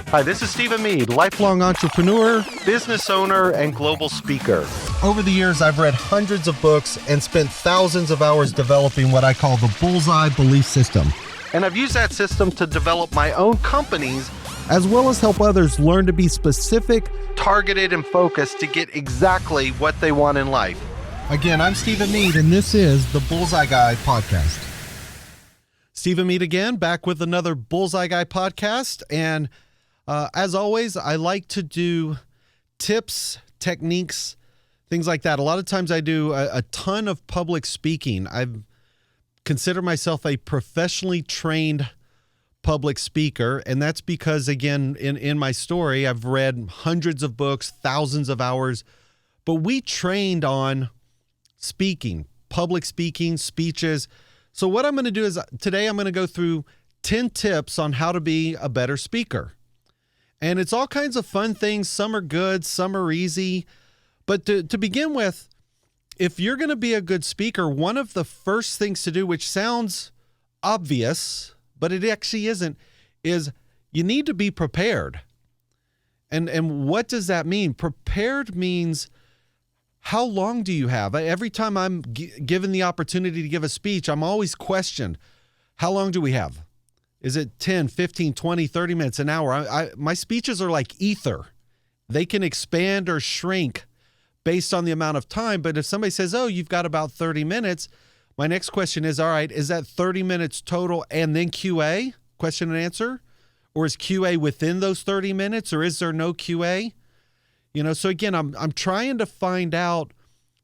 Hi, this is Stephen Mead, lifelong entrepreneur, business owner, and global speaker. Over the years, I've read hundreds of books and spent thousands of hours developing what I call the BullsEye belief system. And I've used that system to develop my own companies, as well as help others learn to be specific, targeted, and focused to get exactly what they want in life. Again, I'm Stephen Mead, and this is the BullsEye Guy podcast. Stephen Mead again, back with another BullsEye Guy podcast. And as always, I like to do tips, techniques, things like that. A lot of times I do a ton of public speaking. I consider myself a professionally trained public speaker, and that's because, again, in my story, I've read hundreds of books, thousands of hours, but we trained on speaking, public speaking, speeches. So what I'm going to do is today I'm going to go through 10 tips on how to be a better speaker. And it's all kinds of fun things. Some are good, some are easy. But to begin with, if you're going to be a good speaker, one of the first things to do, which sounds obvious, but it actually isn't, is you need to be prepared. And what does that mean? Prepared means, how long do you have? Every time I'm given the opportunity to give a speech, I'm always questioned, how long do we have? Is it 10, 15, 20, 30 minutes, an hour? My speeches are like ether. They can expand or shrink based on the amount of time. But if somebody says, oh, you've got about 30 minutes, my next question is, all right, is that 30 minutes total and then QA, question and answer? Or is QA within those 30 minutes, or is there no QA? You know, so again, I'm trying to find out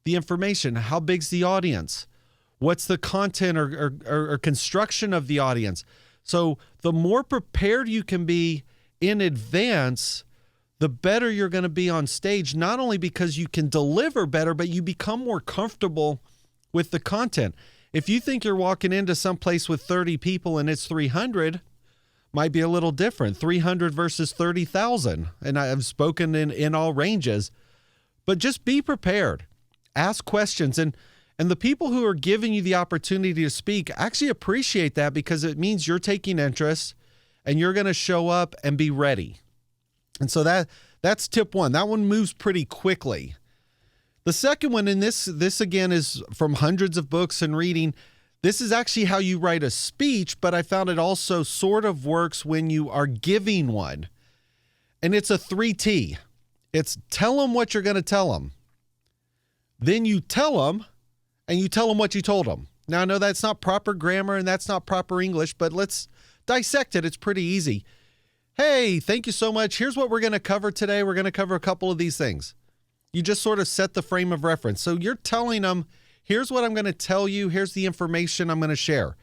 the information. How big's the audience? What's the content or construction of the audience? So the more prepared you can be in advance, the better you're going to be on stage, not only because you can deliver better, but you become more comfortable with the content. If you think you're walking into some place with 30 people and it's 300, might be a little different, 300 versus 30,000. And I've spoken in all ranges, but just be prepared, ask questions. And the people who are giving you the opportunity to speak actually appreciate that, because it means you're taking interest and you're going to show up and be ready. And so that's tip one. That one moves pretty quickly. The second one, and this again is from hundreds of books and reading, this is actually how you write a speech, but I found it also sort of works when you are giving one. And it's a 3T. It's tell them what you're going to tell them. Then you tell them, and you tell them what you told them. Now, I know that's not proper grammar and that's not proper English, but let's dissect it. It's pretty easy. Hey, thank you so much. Here's what we're going to cover today. We're going to cover a couple of these things. You just sort of set the frame of reference. So you're telling them, here's what I'm going to tell you. Here's the information I'm going to share.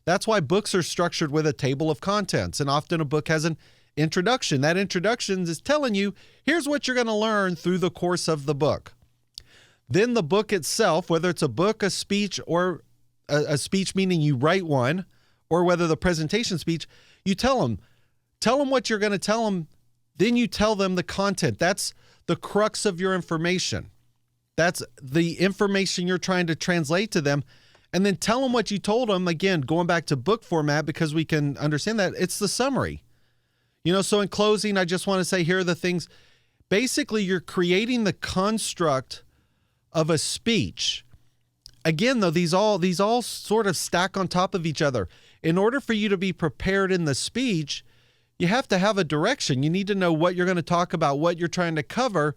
That's why books are structured with a table of contents. And often a book has an introduction. That introduction is telling you, here's what you're going to learn through the course of the book. Then the book itself, whether it's a book, a speech, or a speech meaning you write one, or whether the presentation speech, you tell them what you're going to tell them. Then you tell them the content. That's the crux of your information. That's the information you're trying to translate to them. And then tell them what you told them. Again, going back to book format, because we can understand that, it's the summary. You know, so in closing, I just want to say, here are the things. Basically, you're creating the construct of a speech. Again, though, these all sort of stack on top of each other. In order for you to be prepared in the speech, you have to have a direction. You need to know what you're going to talk about, what you're trying to cover.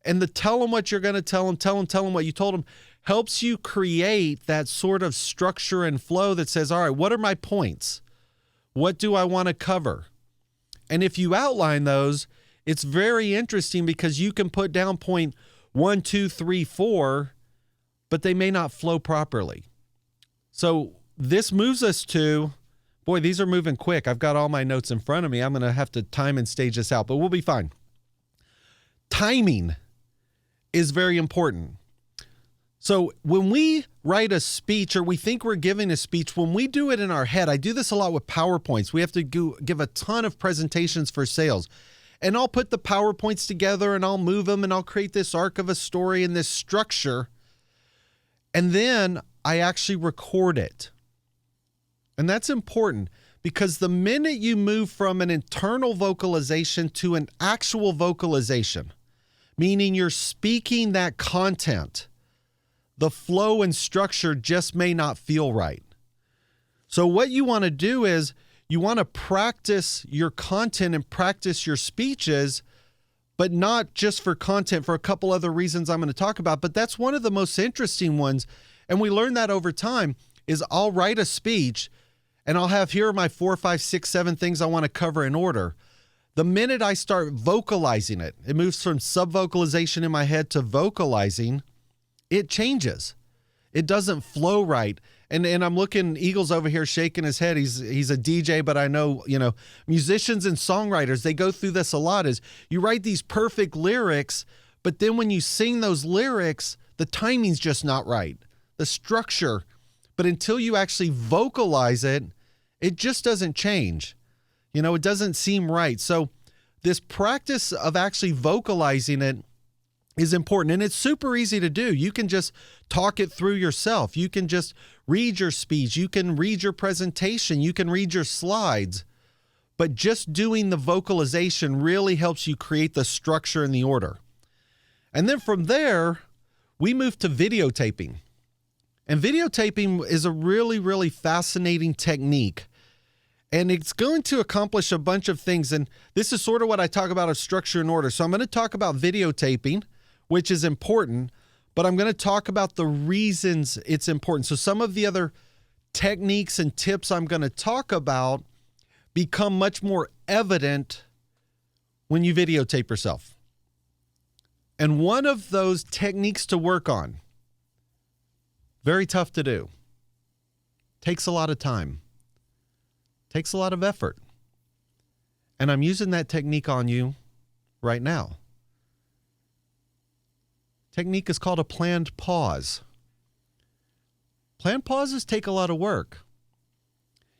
And the tell them what you're going to tell them what you told them helps you create that sort of structure and flow that says, all right, what are my points? What do I want to cover? And if you outline those, it's very interesting, because you can put down point 1, 2, 3, 4, but they may not flow properly. So this moves us to, boy, these are moving quick. I've got all my notes in front of me. I'm going to have to time and stage this out, but we'll be fine. Timing is very important. So when we write a speech, or we think we're giving a speech, when we do it in our head, I do this a lot with PowerPoints. We have to give a ton of presentations for sales. And I'll put the PowerPoints together and I'll move them and I'll create this arc of a story and this structure. And then I actually record it. And that's important, Because the minute you move from an internal vocalization to an actual vocalization, meaning you're speaking that content, the flow and structure just may not feel right. So what you want to do is you want to practice your content and practice your speeches, but not just for content, for a couple other reasons I'm going to talk about. But that's one of the most interesting ones. And we learn that over time is I'll write a speech and I'll have here are my 4, 5, 6, 7 things I want to cover in order. The minute I start vocalizing it, it moves from sub-vocalization in my head to vocalizing, it changes. It doesn't flow right. And I'm looking, Eagle's over here shaking his head. He's a DJ, but I know, musicians and songwriters, they go through this a lot, is you write these perfect lyrics, but then when you sing those lyrics, the timing's just not right. The structure. But until you actually vocalize it, it just doesn't change. It doesn't seem right. So this practice of actually vocalizing it is important. And it's super easy to do. You can just talk it through yourself. You can just read your speech. You can read your presentation. You can read your slides. But just doing the vocalization really helps you create the structure and the order. And then from there, we move to videotaping. And videotaping is a really, really fascinating technique. And it's going to accomplish a bunch of things. And this is sort of what I talk about of structure and order. So I'm going to talk about videotaping, which is important, but I'm going to talk about the reasons it's important. So some of the other techniques and tips I'm going to talk about become much more evident when you videotape yourself. And one of those techniques to work on, very tough to do, takes a lot of time, takes a lot of effort. And I'm using that technique on you right now. Technique is called a planned pause. Planned pauses take a lot of work.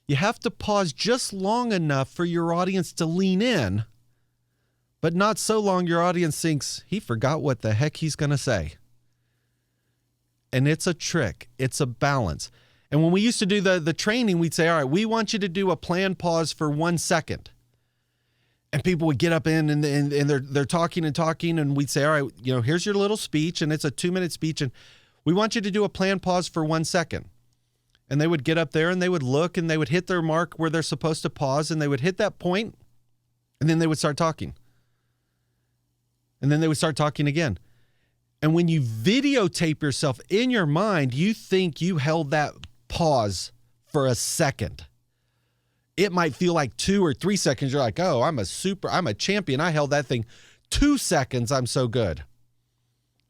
You have to pause just long enough for your audience to lean in, but not so long your audience thinks he forgot what the heck he's going to say. And it's a trick. It's a balance. And when we used to do the training, we'd say, all right, we want you to do a planned pause for 1 second. And people would get up in and they're talking and talking, and we'd say, all right, here's your little speech, and it's a 2-minute speech, and we want you to do a planned pause for 1 second. And they would get up there and they would look and they would hit their mark where they're supposed to pause, and they would hit that point, and then they would start talking. And then they would start talking again. And when you videotape yourself in your mind, you think you held that pause for a second. It might feel like 2 or 3 seconds. You're like, oh, I'm a champion. I held that thing 2 seconds. I'm so good.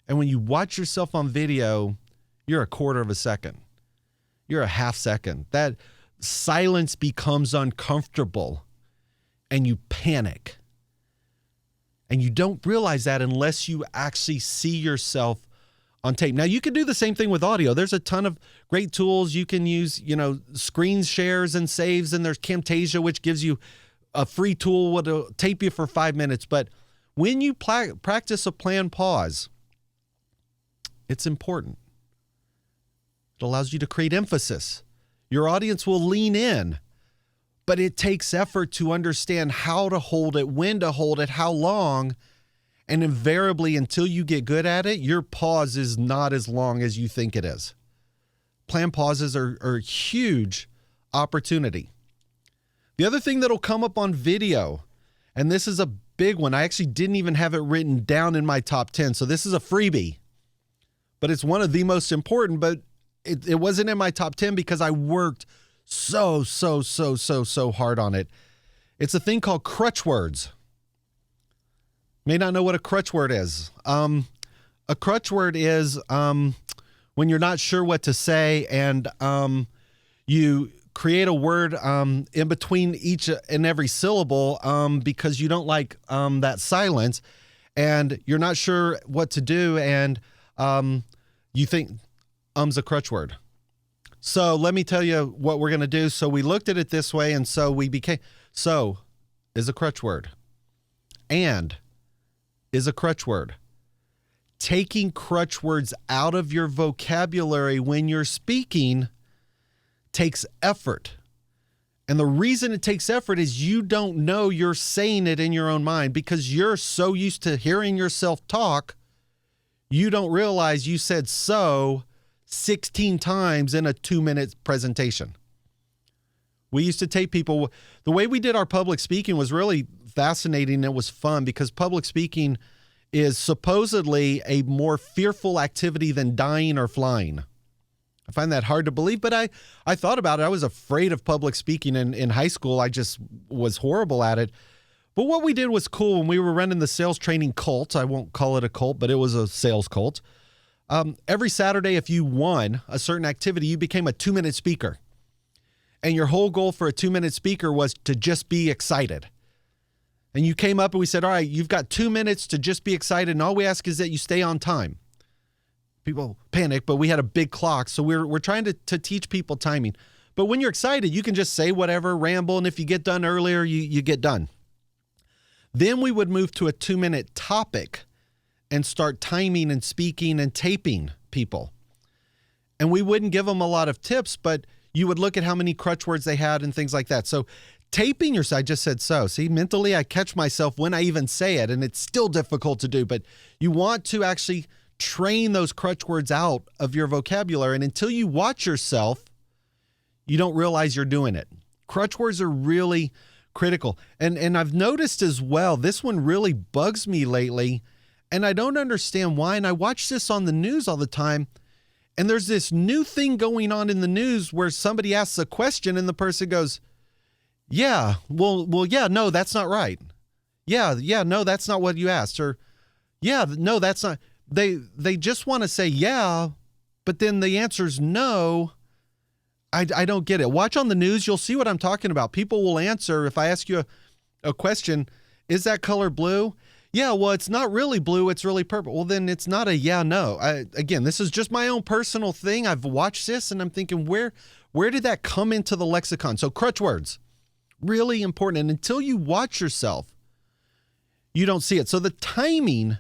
And when you watch yourself on video, you're a quarter of a second. You're a half second. That silence becomes uncomfortable and you panic. And you don't realize that unless you actually see yourself on tape. Now, you can do the same thing with audio. There's a ton of great tools. You can use, screen shares and saves, and there's Camtasia, which gives you a free tool that'll tape you for 5 minutes. But when you practice a planned pause, it's important. It allows you to create emphasis. Your audience will lean in, but it takes effort to understand how to hold it, when to hold it, how long. And invariably, until you get good at it, your pause is not as long as you think it is. Planned pauses are a huge opportunity. The other thing that'll come up on video, and this is a big one. I actually didn't even have it written down in my top 10, so this is a freebie. But it's one of the most important, but it wasn't in my top 10 because I worked so hard on it. It's a thing called crutch words. May not know what a crutch word is. A crutch word is when you're not sure what to say, and you create a word in between each and every syllable because you don't like that silence, and you're not sure what to do, and you think a crutch word. So let me tell you what we're going to do. So we looked at it this way, and so is a crutch word. And is a crutch word. Taking crutch words out of your vocabulary when you're speaking takes effort. And the reason it takes effort is you don't know you're saying it in your own mind because you're so used to hearing yourself talk, you don't realize you said so 16 times in a 2-minute presentation. We used to tape people. The way we did our public speaking was really fascinating. It was fun because public speaking is supposedly a more fearful activity than dying or flying. I find that hard to believe, but I thought about it. I was afraid of public speaking in high school. I just was horrible at it. But what we did was cool when we were running the sales training cult. I won't call it a cult, but it was a sales cult. Every Saturday, if you won a certain activity, you became a 2-minute speaker. And your whole goal for a 2-minute speaker was to just be excited. And you came up and we said, all right, you've got 2 minutes to just be excited. And all we ask is that you stay on time. People panic, but we had a big clock. So we're trying to teach people timing. But when you're excited, you can just say whatever, ramble. And if you get done earlier, you get done. Then we would move to a 2-minute topic and start timing and speaking and taping people. And we wouldn't give them a lot of tips, but you would look at how many crutch words they had and things like that. So taping yourself, I just said so. See, mentally I catch myself when I even say it, and it's still difficult to do. But you want to actually train those crutch words out of your vocabulary. And until you watch yourself, you don't realize you're doing it. Crutch words are really critical. And I've noticed as well, this one really bugs me lately, and I don't understand why. And I watch this on the news all the time. And there's this new thing going on in the news where somebody asks a question and the person goes, yeah, no, that's not right. Yeah, no, that's not what you asked. Or, yeah, no, that's not. They just want to say, yeah, but then the answer's no. I don't get it. Watch on the news. You'll see what I'm talking about. People will answer. If I ask you a question, is that color blue? Yeah, well, it's not really blue. It's really purple. Well, then it's not a yeah, no. Again, this is just my own personal thing. I've watched this and I'm thinking, where did that come into the lexicon? So crutch words, really important. And until you watch yourself, you don't see it. So the timing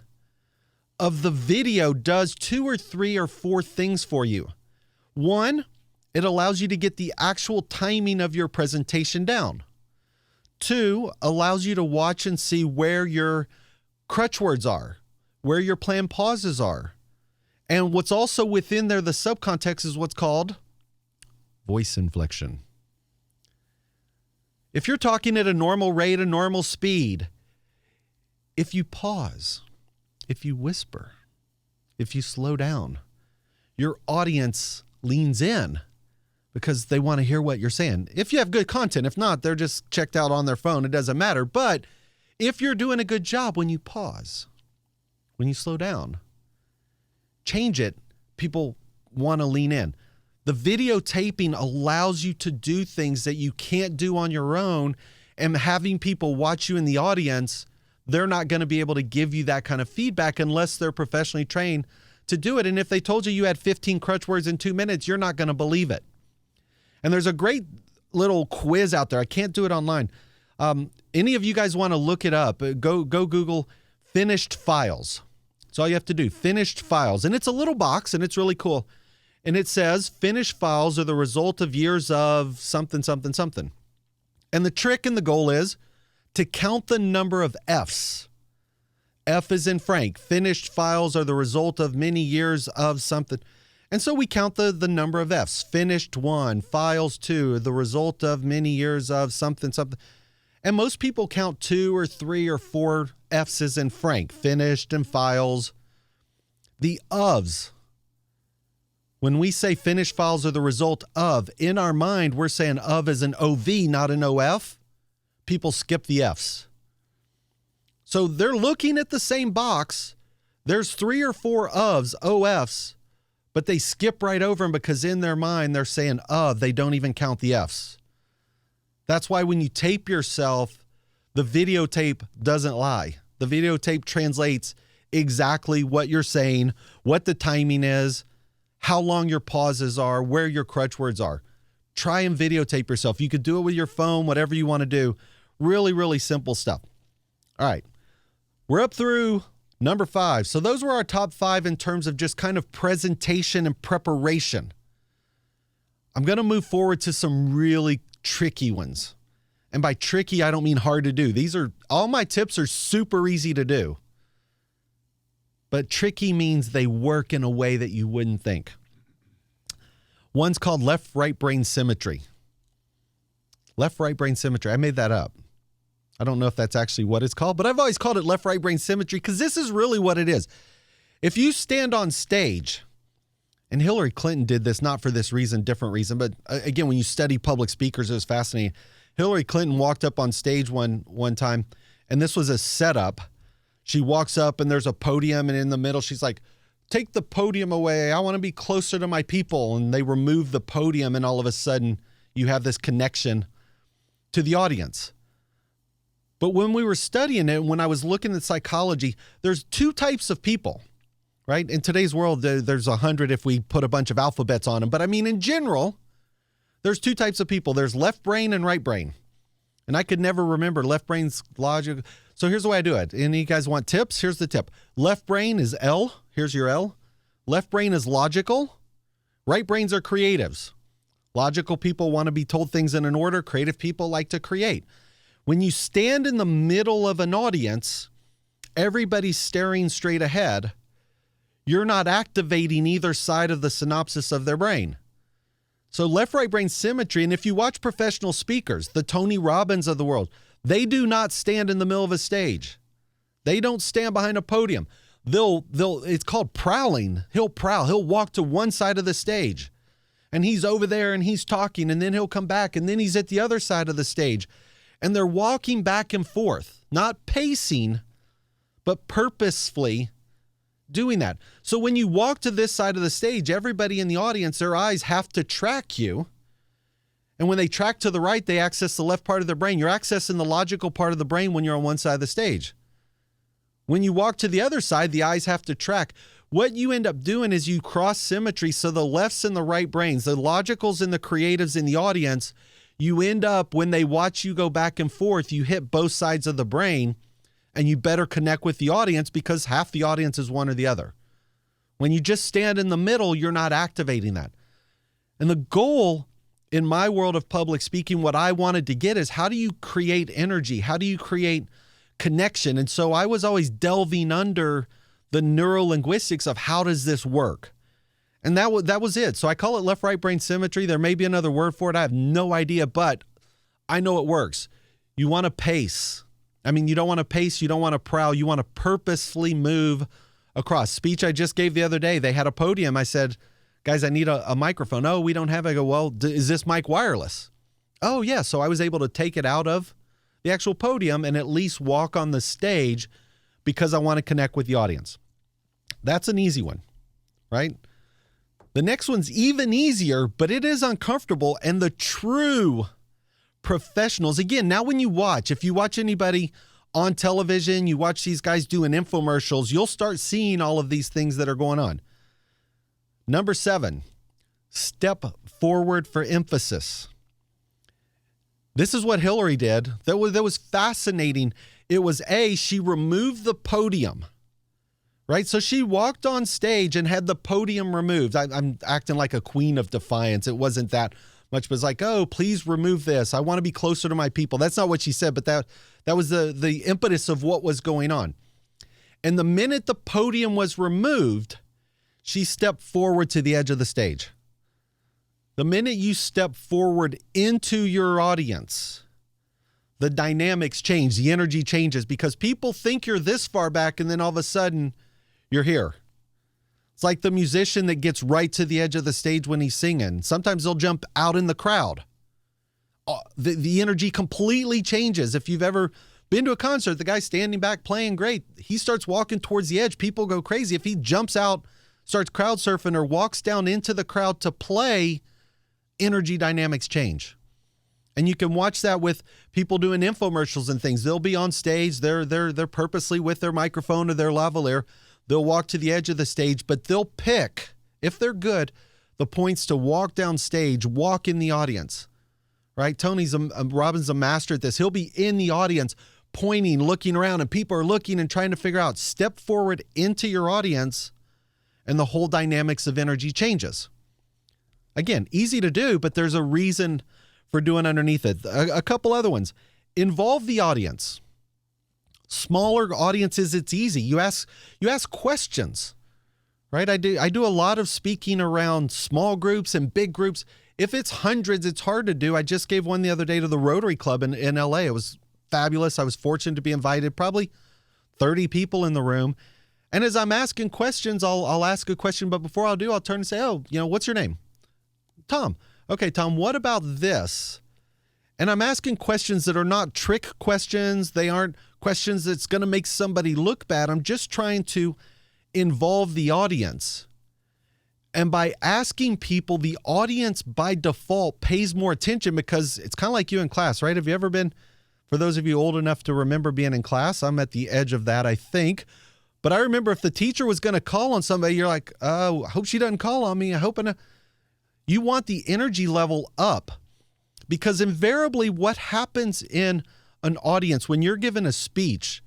of the video does 2 or 3 or 4 things for you. One, it allows you to get the actual timing of your presentation down. 2, allows you to watch and see where your crutch words are, where your planned pauses are. And what's also within there, the subcontext, is what's called voice inflection. If you're talking at a normal rate, a normal speed, if you pause, if you whisper, if you slow down, your audience leans in because they want to hear what you're saying. If you have good content, if not, they're just checked out on their phone. It doesn't matter. But if you're doing a good job, when you pause, when you slow down, change it, people want to lean in. The videotaping allows you to do things that you can't do on your own, and having people watch you in the audience, they're not going to be able to give you that kind of feedback unless they're professionally trained to do it. And if they told you had 15 crutch words in 2 minutes, you're not going to believe it. And there's a great little quiz out there. I can't do it online. Any of you guys want to look it up, go Google finished files. That's all you have to do, finished files. And it's a little box, and it's really cool. And it says finished files are the result of years of something, something, something. And the trick and the goal is to count the number of Fs. F is in Frank. Finished files are the result of many years of something. And so we count the number of Fs. Finished 1, files 2, the result of many years of something, something. And most people count 2 or 3 or 4 Fs as in Frank. Finished and files. The ofs. When we say finished files are the result of, in our mind, we're saying of as an OV, not an OF. People skip the Fs. So they're looking at the same box. There's 3 or 4 ofs, OFs, but they skip right over them because in their mind, they're saying of. They don't even count the Fs. That's why when you tape yourself, the videotape doesn't lie. The videotape translates exactly what you're saying, what the timing is, how long your pauses are, where your crutch words are. Try and videotape yourself. You could do it with your phone, whatever you want to do. Really, really simple stuff. All right. We're up through number 5. So those were our top 5 in terms of just kind of presentation and preparation. I'm going to move forward to some really tricky ones. And by tricky, I don't mean hard to do. All my tips are super easy to do. But tricky means they work in a way that you wouldn't think. One's called left-right brain symmetry. Left-right brain symmetry. I made that up. I don't know if that's actually what it's called, but I've always called it left-right brain symmetry because this is really what it is. If you stand on stage, and Hillary Clinton did this, not for this reason, different reason, but again, when you study public speakers, it was fascinating. Hillary Clinton walked up on stage one time, and this was a setup. She walks up, and there's a podium, and in the middle, she's like, take the podium away. I want to be closer to my people. And they remove the podium, and all of a sudden, you have this connection to the audience. But when we were studying it, when I was looking at psychology, there's two types of people, right? In today's world, there's 100 if we put a bunch of alphabets on them. But I mean, in general, there's two types of people. There's left brain and right brain. And I could never remember left brain's logic. So here's the way I do it. And you guys want tips? Here's the tip. Left brain is L. Here's your L. Left brain is logical. Right brains are creatives. Logical people want to be told things in an order. Creative people like to create. When you stand in the middle of an audience, everybody's staring straight ahead. You're not activating either side of the synapses of their brain. So left-right brain symmetry, and if you watch professional speakers, the Tony Robbins of the world, they do not stand in the middle of a stage. They don't stand behind a podium. It's called prowling. He'll prowl. He'll walk to one side of the stage, and he's over there, and he's talking, and then he'll come back, and then he's at the other side of the stage. And they're walking back and forth, not pacing, but purposefully doing that. So when you walk to this side of the stage, everybody in the audience, their eyes have to track you. And when they track to the right, they access the left part of their brain. You're accessing the logical part of the brain when you're on one side of the stage. When you walk to the other side, the eyes have to track. What you end up doing is you cross symmetry. So the lefts and the right brains, the logicals and the creatives in the audience, you end up, when they watch you go back and forth, you hit both sides of the brain, and you better connect with the audience because half the audience is one or the other. When you just stand in the middle, you're not activating that. And the goal in my world of public speaking, what I wanted to get is, how do you create energy? How do you create connection? And so I was always delving under the neurolinguistics of how does this work? And that was it. So I call it left-right brain symmetry. There may be another word for it. I have no idea, but I know it works. You want to pace. I mean, you don't want to pace. You don't want to prowl. You want to purposefully move across. Speech I just gave the other day, they had a podium. I said, guys, I need a microphone. Oh, we don't have it. I go, well, is this mic wireless? Oh, yeah. So I was able to take it out of the actual podium and at least walk on the stage because I want to connect with the audience. That's an easy one, right? The next one's even easier, but it is uncomfortable. And the true professionals, again, now when you watch, if you watch anybody on television, you watch these guys doing infomercials, you'll start seeing all of these things that are going on. Number 7, step forward for emphasis. This is what Hillary did. That was fascinating. It was she removed the podium. Right? So she walked on stage and had the podium removed. I'm acting like a queen of defiance. It wasn't that much, but it's like, oh, please remove this. I want to be closer to my people. That's not what she said, but that was the impetus of what was going on. And the minute the podium was removed, she stepped forward to the edge of the stage. The minute you step forward into your audience, the dynamics change, the energy changes, because people think you're this far back and then all of a sudden you're here. It's like the musician that gets right to the edge of the stage when he's singing. Sometimes they'll jump out in the crowd. The energy completely changes. If you've ever been to a concert, the guy's standing back playing great. He starts walking towards the edge. People go crazy. If he jumps out, starts crowd surfing, or walks down into the crowd to play, energy dynamics change. And you can watch that with people doing infomercials and things. They'll be on stage. They're purposely with their microphone or their lavalier. They'll walk to the edge of the stage, but they'll pick, if they're good, the points to walk down stage, walk in the audience, right? Tony's Robbins a master at this. He'll be in the audience pointing, looking around, and people are looking and trying to figure out, step forward into your audience, and the whole dynamics of energy changes. Again, easy to do, but there's a reason for doing underneath it. A couple other ones. Involve the audience. Smaller audiences, it's easy. You ask questions, right? I do a lot of speaking around small groups and big groups. If it's hundreds, it's hard to do. I just gave one the other day to the Rotary Club in LA. It was fabulous. I was fortunate to be invited, probably 30 people in the room. And as I'm asking questions, I'll ask a question, but before I'll do, I'll turn and say, oh, what's your name? Tom. Okay, Tom, what about this? And I'm asking questions that are not trick questions. They aren't questions that's going to make somebody look bad. I'm just trying to involve the audience. And by asking people, the audience by default pays more attention because it's kind of like you in class, right? Have you ever been, for those of you old enough to remember being in class, I'm at the edge of that, I think. But I remember if the teacher was going to call on somebody, you're like, oh, I hope she doesn't call on me. You want the energy level up because invariably what happens in an audience when you're given a speech,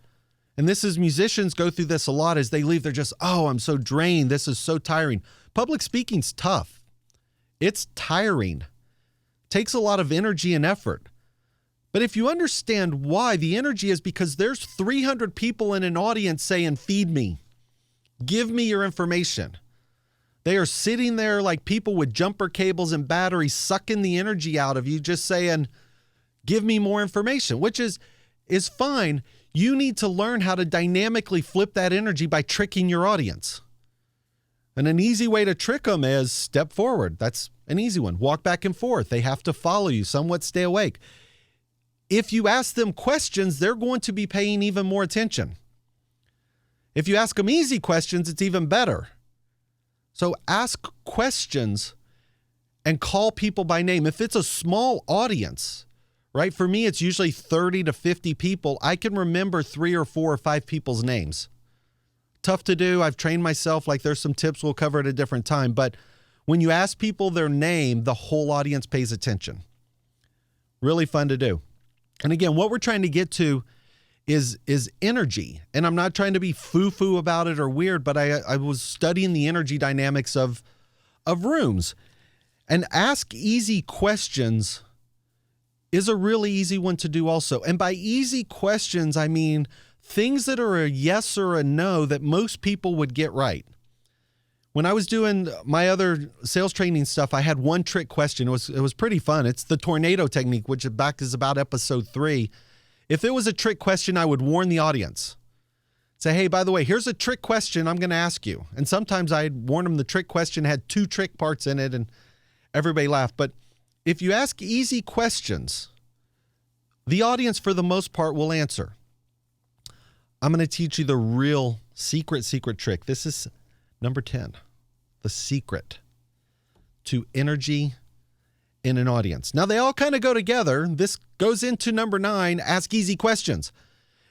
and this is musicians go through this a lot as they leave, they're just, oh, I'm so drained. This is so tiring. Public speaking's tough. It's tiring. Takes a lot of energy and effort. But if you understand why, the energy is because there's 300 people in an audience saying, feed me, give me your information. They are sitting there like people with jumper cables and batteries sucking the energy out of you, just saying, give me more information, which is fine. You need to learn how to dynamically flip that energy by tricking your audience. And an easy way to trick them is step forward. That's an easy one. Walk back and forth. They have to follow you, somewhat stay awake. If you ask them questions, they're going to be paying even more attention. If you ask them easy questions, it's even better. So ask questions and call people by name. If it's a small audience, right? For me, it's usually 30 to 50 people. I can remember 3 or 4 or 5 people's names. Tough to do. I've trained myself. Like there's some tips we'll cover at a different time. But when you ask people their name, the whole audience pays attention. Really fun to do. And again, what we're trying to get to is energy. And I'm not trying to be foo-foo about it or weird, but I was studying the energy dynamics of rooms. And ask easy questions is a really easy one to do also. And by easy questions, I mean things that are a yes or a no that most people would get right. When I was doing my other sales training stuff, I had one trick question. It was pretty fun. It's the tornado technique, which is about episode 3. If it was a trick question, I would warn the audience. Say, hey, by the way, here's a trick question I'm going to ask you. And sometimes I'd warn them the trick question had 2 trick parts in it and everybody laughed. But if you ask easy questions, the audience for the most part will answer. I'm going to teach you the real secret trick. This is number 10. The secret to energy in an audience. Now, they all kind of go together. This goes into number 9, ask easy questions.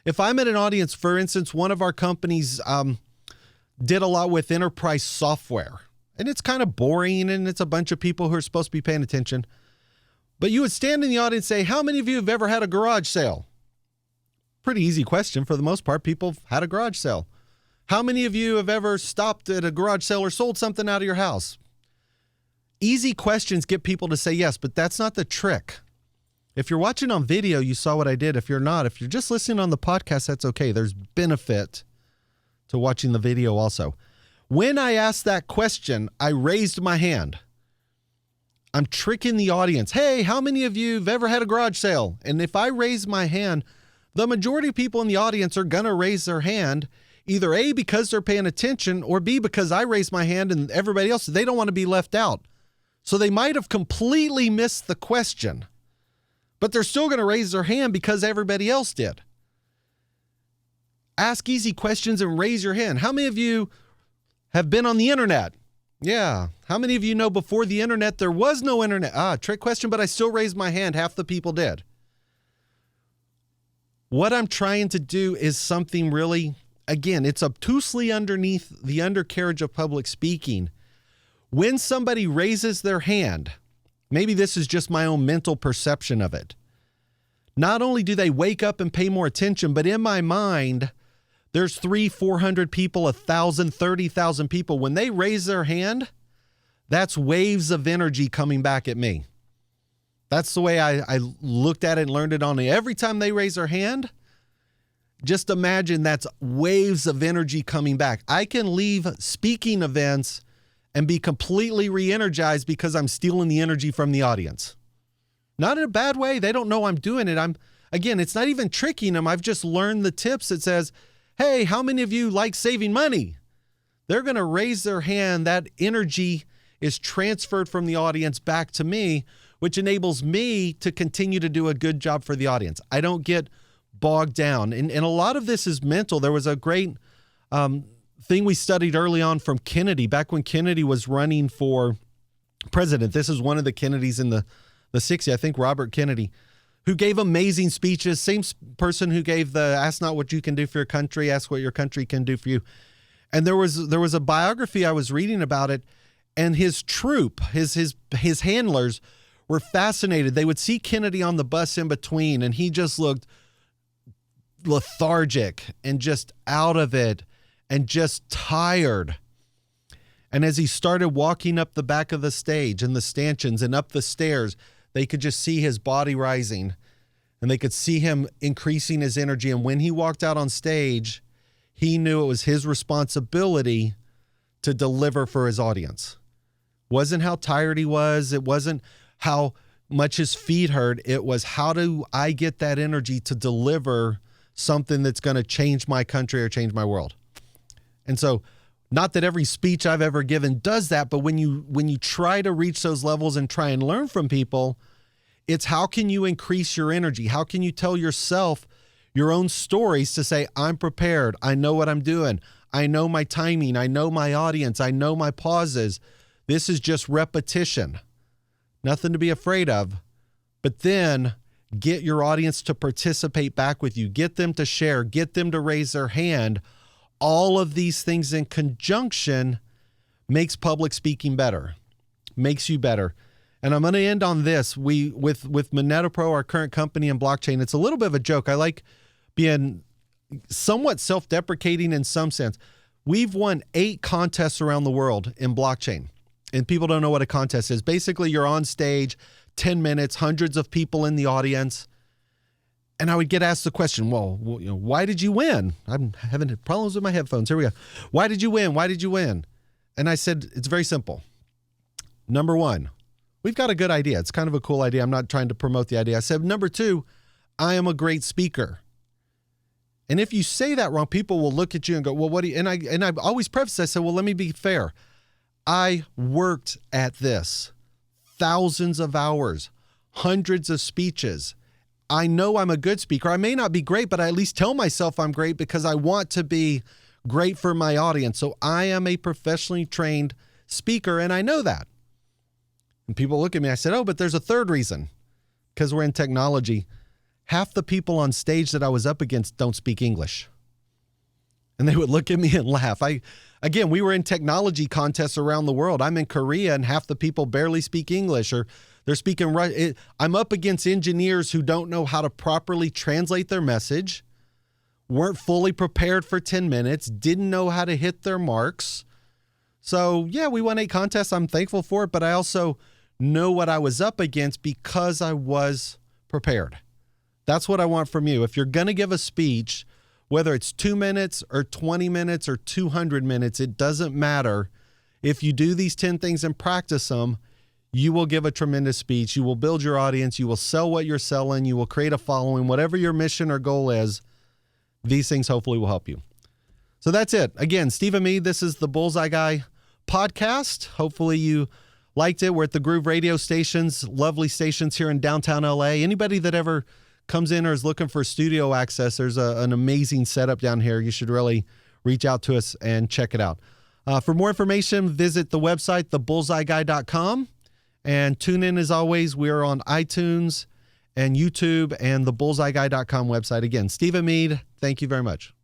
If I'm at an audience, for instance, one of our companies did a lot with enterprise software, and it's kind of boring, and it's a bunch of people who are supposed to be paying attention. But you would stand in the audience and say, how many of you have ever had a garage sale? Pretty easy question for the most part. People have had a garage sale. How many of you have ever stopped at a garage sale or sold something out of your house? Easy questions get people to say yes, but that's not the trick. If you're watching on video, you saw what I did. If you're not, if you're just listening on the podcast, that's okay. There's benefit to watching the video also. When I asked that question, I raised my hand. I'm tricking the audience. Hey, how many of you have ever had a garage sale? And if I raise my hand, the majority of people in the audience are going to raise their hand, either A, because they're paying attention, or B, because I raised my hand and everybody else, they don't want to be left out. So they might have completely missed the question, but they're still going to raise their hand because everybody else did. Ask easy questions and raise your hand. How many of you have been on the internet? Yeah. How many of you know before the internet, there was no internet? Trick question, but I still raised my hand. Half the people did. What I'm trying to do is something really, again, it's obtusely underneath the undercarriage of public speaking. When somebody raises their hand, maybe this is just my own mental perception of it. Not only do they wake up and pay more attention, but in my mind, there's 300-400 people, 1,000, 30,000 people. When they raise their hand, that's waves of energy coming back at me. That's the way I looked at it and learned it on it. Every time they raise their hand, just imagine that's waves of energy coming back. I can leave speaking events and be completely re-energized because I'm stealing the energy from the audience. Not in a bad way. They don't know I'm doing it. Again, it's not even tricking them. I've just learned the tips that says, hey, how many of you like saving money? They're going to raise their hand. That energy is transferred from the audience back to me, which enables me to continue to do a good job for the audience. I don't get bogged down. And a lot of this is mental. There was a great thing we studied early on from Kennedy, back when Kennedy was running for president. This is one of the Kennedys in the 60s, I think Robert Kennedy, who gave amazing speeches. Same person who gave the ask not what you can do for your country, ask what your country can do for you. And there was a biography I was reading about it, and his troop, his handlers were fascinated. They would see Kennedy on the bus in between, and he just looked lethargic and just out of it and just tired. And as he started walking up the back of the stage and the stanchions and up the stairs, they could just see his body rising, and they could see him increasing his energy. And when he walked out on stage, he knew it was his responsibility to deliver for his audience. Wasn't how tired he was. It wasn't how much his feet hurt. It was, how do I get that energy to deliver something that's going to change my country or change my world? And so, not that every speech I've ever given does that, but when you try to reach those levels and try and learn from people, it's how can you increase your energy? How can you tell yourself your own stories to say, I'm prepared. I know what I'm doing. I know my timing. I know my audience. I know my pauses. This is just repetition. Nothing to be afraid of. But then get your audience to participate back with you. Get them to share. Get them to raise their hand. All of these things in conjunction makes public speaking better, makes you better. And I'm going to end on this. With Moneta Pro, our current company in blockchain, it's a little bit of a joke. I like being somewhat self-deprecating in some sense. We've won 8 contests around the world in blockchain, and people don't know what a contest is. Basically, you're on stage, 10 minutes, hundreds of people in the audience. And I would get asked the question, well, why did you win? I'm having problems with my headphones. Here we go. Why did you win? Why did you win? And I said, it's very simple. Number one, we've got a good idea. It's kind of a cool idea. I'm not trying to promote the idea. I said, number two, I am a great speaker. And if you say that wrong, people will look at you and go, well, what do you, and I always preface, I said, well, let me be fair. I worked at this thousands of hours, hundreds of speeches. I know I'm a good speaker. I may not be great, but I at least tell myself I'm great because I want to be great for my audience. So I am a professionally trained speaker, and I know that. And people look at me, I said, oh, but there's a third reason. Because we're in technology. Half the people on stage that I was up against don't speak English. And they would look at me and laugh. Again, we were in technology contests around the world. I'm in Korea, and half the people barely speak English, or they're speaking Russian. I'm up against engineers who don't know how to properly translate their message, weren't fully prepared for 10 minutes, didn't know how to hit their marks. So, yeah, we won 8 contests. I'm thankful for it, but I also know what I was up against because I was prepared. That's what I want from you. If you're going to give a speech, whether it's 2 minutes or 20 minutes or 200 minutes, it doesn't matter. If you do these 10 things and practice them, you will give a tremendous speech. You will build your audience. You will sell what you're selling. You will create a following. Whatever your mission or goal is, these things hopefully will help you. So that's it. Again, Steve and me, this is the BullsEye Guy podcast. Hopefully you liked it. We're at the Groove radio stations, lovely stations here in downtown LA. Anybody that ever comes in or is looking for studio access, there's an amazing setup down here. You should really reach out to us and check it out. For more information, visit the website, thebullseyeguy.com. And tune in as always. We are on iTunes and YouTube and the bullseyeguy.com website. Again, Stephen Mead, thank you very much.